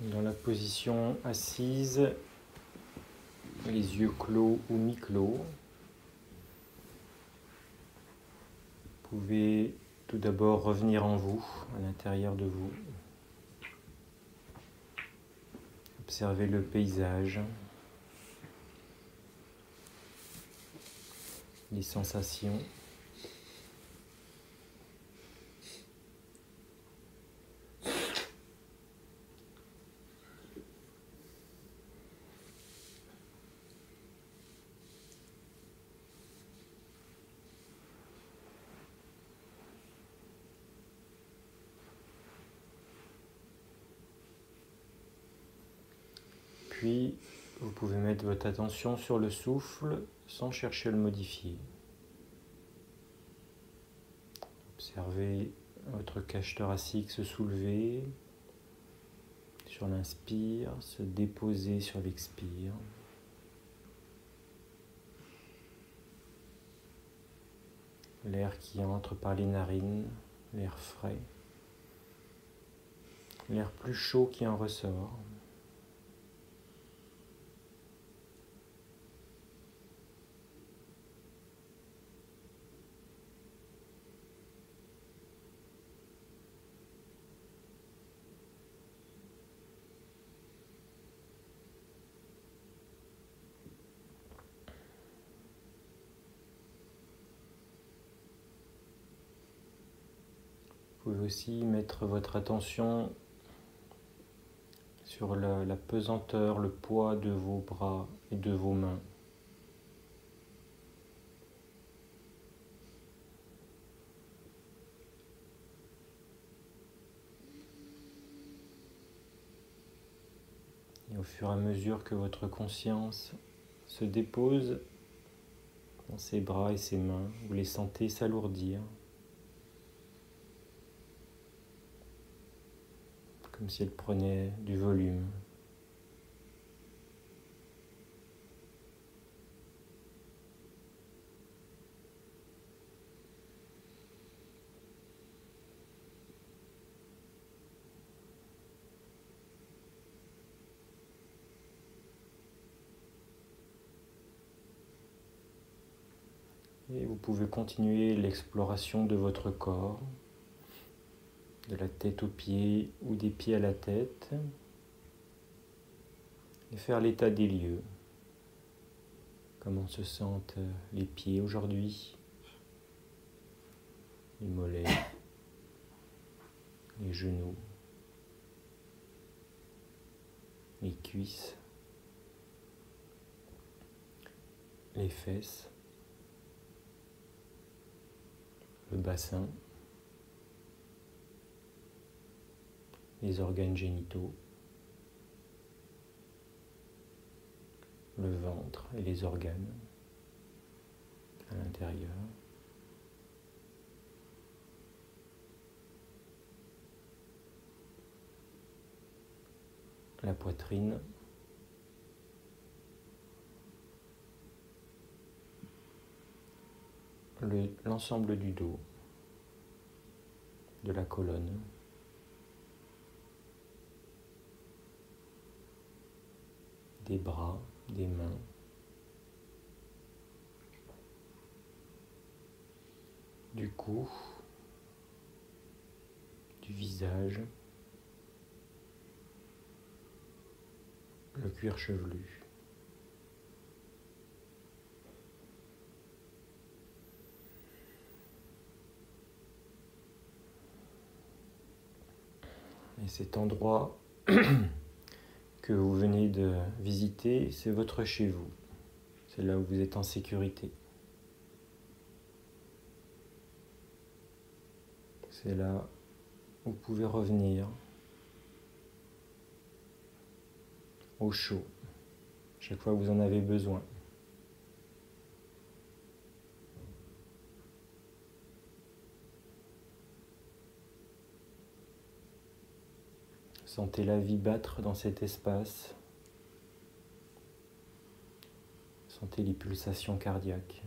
Dans la position assise, les yeux clos ou mi-clos, vous pouvez tout d'abord revenir en vous, à l'intérieur de vous. Observez le paysage, les sensations. Puis, vous pouvez mettre votre attention sur le souffle sans chercher à le modifier. Observez votre cage thoracique se soulever sur l'inspire, se déposer sur l'expire. L'air qui entre par les narines, l'air frais, l'air plus chaud qui en ressort. Vous pouvez aussi mettre votre attention sur la pesanteur, le poids de vos bras et de vos mains. Et au fur et à mesure que votre conscience se dépose dans ses bras et ses mains, vous les sentez s'alourdir, comme si elles prenaient du volume. Et vous pouvez continuer l'exploration de votre corps, de la tête aux pieds ou des pieds à la tête, et faire l'état des lieux. Comment se sentent les pieds aujourd'hui, les mollets, les genoux, les cuisses, les fesses, le bassin, les organes génitaux, le ventre et les organes à l'intérieur. La poitrine, l'ensemble du dos, de la colonne, des bras, des mains, du cou, du visage, le cuir chevelu. Et cet endroit que vous venez de visiter, c'est votre chez vous. C'est là où vous êtes en sécurité. C'est là où vous pouvez revenir au chaud, chaque fois que vous en avez besoin. Sentez la vie battre dans cet espace. Sentez les pulsations cardiaques.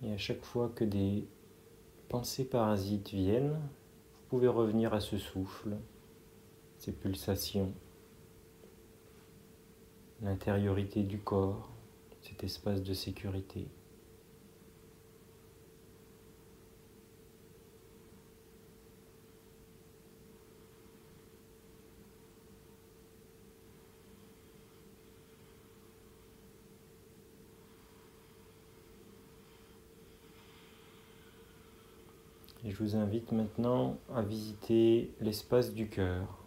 Et à chaque fois que des pensées parasites viennent, vous pouvez revenir à ce souffle, ces pulsations, l'intériorité du corps, cet espace de sécurité. Et je vous invite maintenant à visiter l'espace du cœur.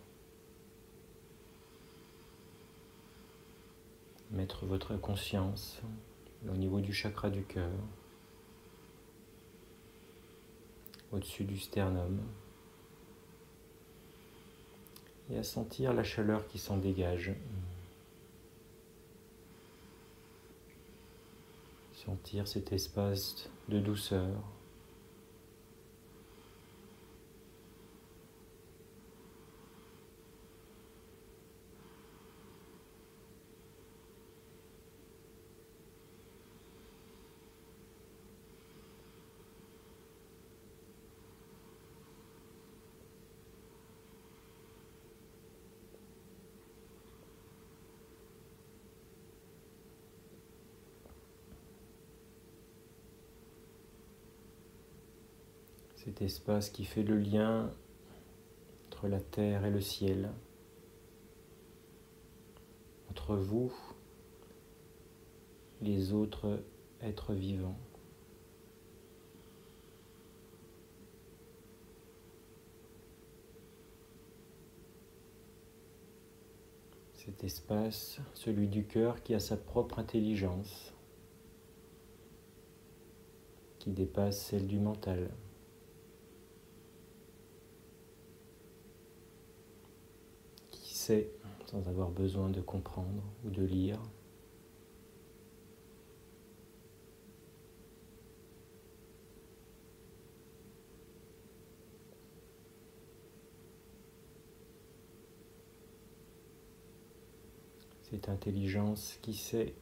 Mettre votre conscience au niveau du chakra du cœur, au-dessus du sternum, et à sentir la chaleur qui s'en dégage. Sentir cet espace de douceur. Cet espace qui fait le lien entre la terre et le ciel, entre vous, les autres êtres vivants. Cet espace, celui du cœur qui a sa propre intelligence, qui dépasse celle du mental. Qui sait, sans avoir besoin de comprendre ou de lire. Cette intelligence qui sait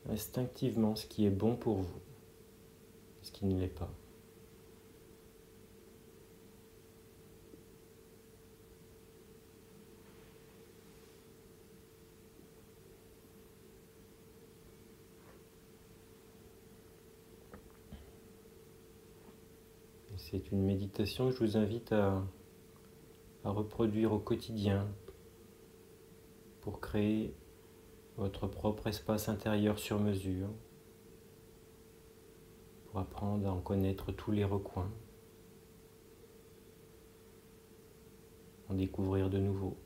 instinctivement ce qui est bon pour vous, ce qui ne l'est pas. Et c'est une méditation que je vous invite à reproduire au quotidien pour créer votre propre espace intérieur sur mesure, pour apprendre à en connaître tous les recoins, en découvrir de nouveaux.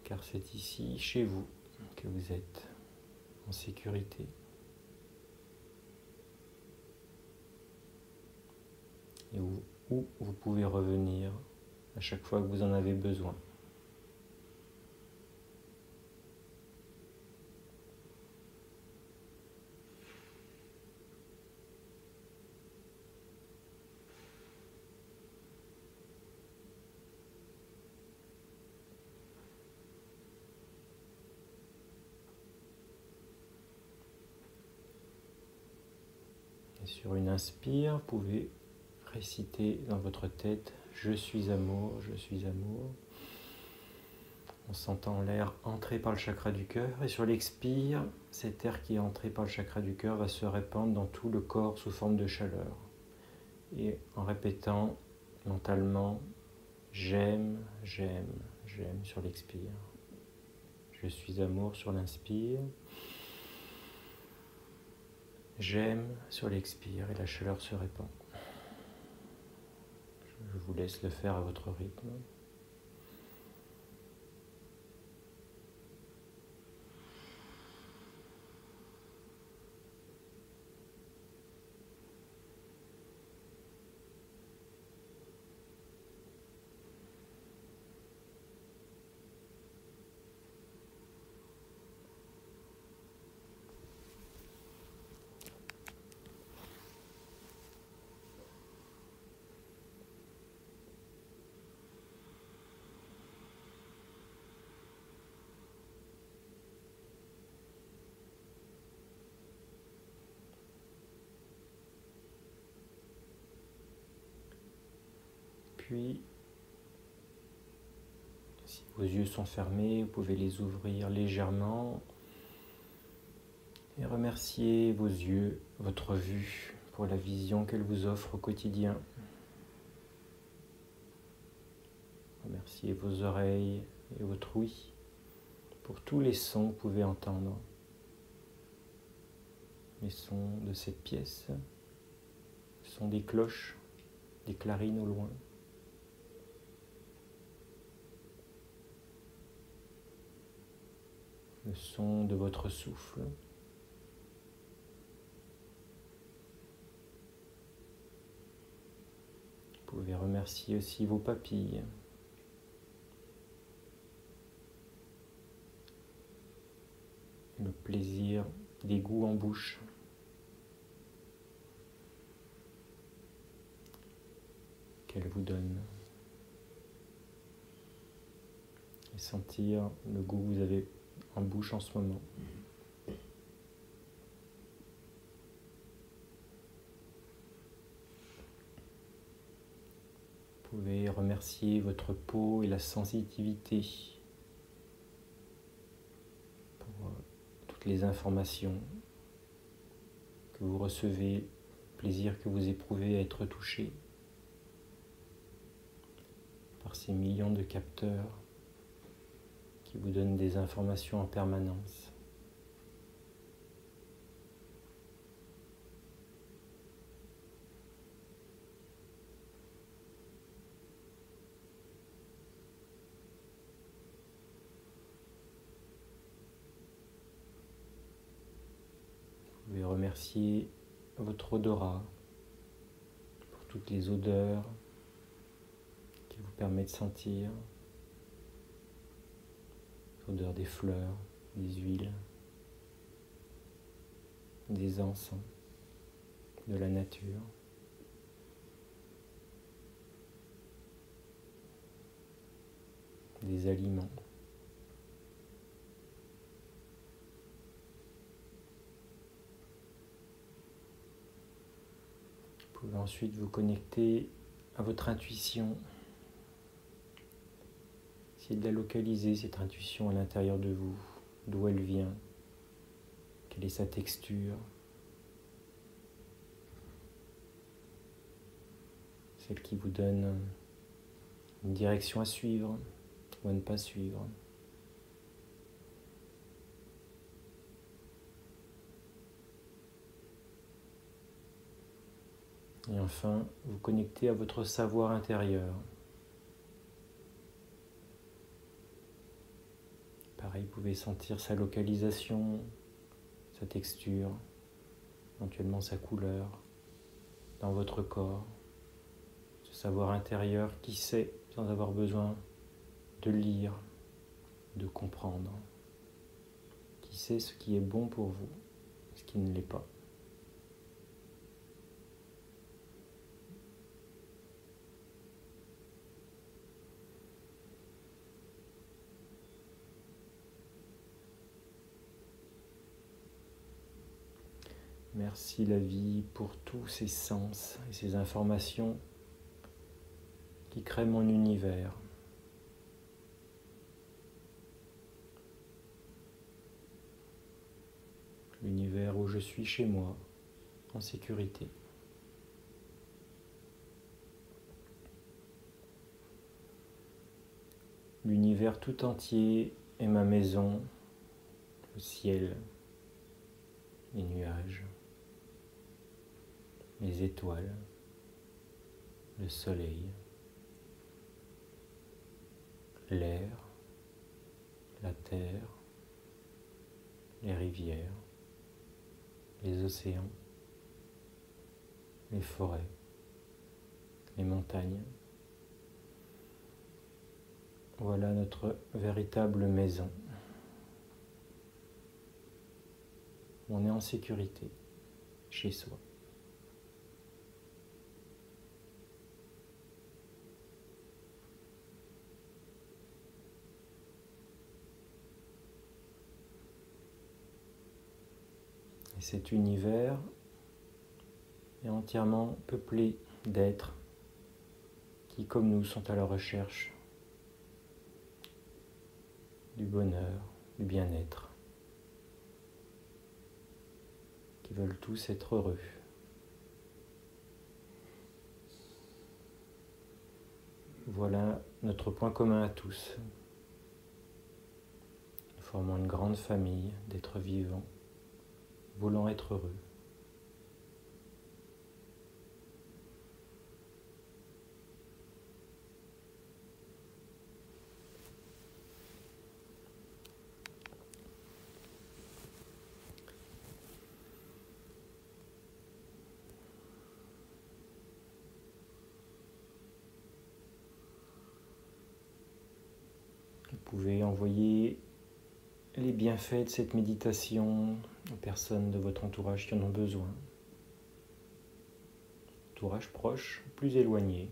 Car c'est ici, chez vous, que vous êtes en sécurité. Et où vous pouvez revenir à chaque fois que vous en avez besoin. Et sur une inspire, vous pouvez réciter dans votre tête « Je suis amour, je suis amour ». En sentant l'air entrer par le chakra du cœur. Et sur l'expire, cet air qui est entré par le chakra du cœur va se répandre dans tout le corps sous forme de chaleur. Et en répétant mentalement « J'aime, j'aime, j'aime » sur l'expire. « Je suis amour » sur l'inspire. « J'aime » sur l'expire et la chaleur se répand. Je vous laisse le faire à votre rythme. Puis, si vos yeux sont fermés, vous pouvez les ouvrir légèrement et remercier vos yeux, votre vue, pour la vision qu'elle vous offre au quotidien. Remerciez vos oreilles et votre ouïe pour tous les sons que vous pouvez entendre. Les sons de cette pièce, le son des cloches, des clarines au loin. Le son de votre souffle. Vous pouvez remercier aussi vos papilles. Le plaisir des goûts en bouche. Qu'elle vous donne. Et sentir le goût que vous avez en bouche en ce moment. Vous pouvez remercier votre peau et la sensibilité pour toutes les informations que vous recevez, le plaisir que vous éprouvez à être touché par ces millions de capteurs qui vous donnent des informations en permanence. Vous pouvez remercier votre odorat pour toutes les odeurs qui vous permettent de sentir. L'odeur des fleurs, des huiles, des encens, de la nature. Des aliments. Vous pouvez ensuite vous connecter à votre intuition. Essayez de la localiser, cette intuition à l'intérieur de vous, d'où elle vient, quelle est sa texture, celle qui vous donne une direction à suivre ou à ne pas suivre. Et enfin, vous connectez à votre savoir intérieur. Pareil, vous pouvez sentir sa localisation, sa texture, éventuellement sa couleur dans votre corps. Ce savoir intérieur qui sait sans avoir besoin de lire, de comprendre. Qui sait ce qui est bon pour vous, ce qui ne l'est pas. Merci la vie pour tous ces sens et ces informations qui créent mon univers. L'univers où je suis chez moi, en sécurité. L'univers tout entier est ma maison, le ciel, les nuages, les étoiles, le soleil, l'air, la terre, les rivières, les océans, les forêts, les montagnes. Voilà notre véritable maison. On est en sécurité chez soi. Et cet univers est entièrement peuplé d'êtres qui qui, comme nous, sont à la recherche du bonheur, du bien-être, qui veulent tous être heureux. Voilà notre point commun à tous. Nous formons une grande famille d'êtres vivants, voulant être heureux. Vous pouvez envoyer les bienfaits de cette méditation aux personnes de votre entourage qui en ont besoin. Entourage proche, plus éloigné.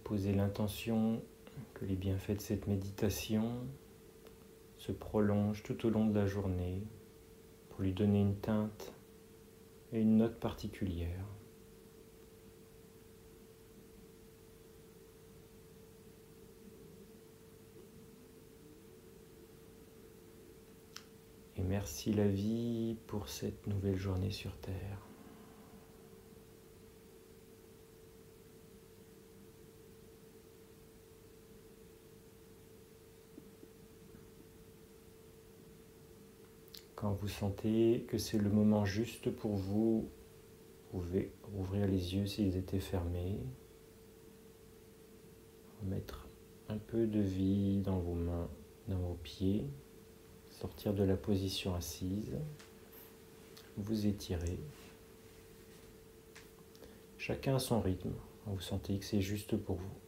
Posez l'intention que les bienfaits de cette méditation se prolongent tout au long de la journée pour lui donner une teinte et une note particulière. Et merci la vie pour cette nouvelle journée sur Terre. Quand vous sentez que c'est le moment juste pour vous, vous pouvez ouvrir les yeux s'ils étaient fermés, remettre un peu de vie dans vos mains, dans vos pieds, sortir de la position assise, vous étirez. Chacun à son rythme, quand vous sentez que c'est juste pour vous.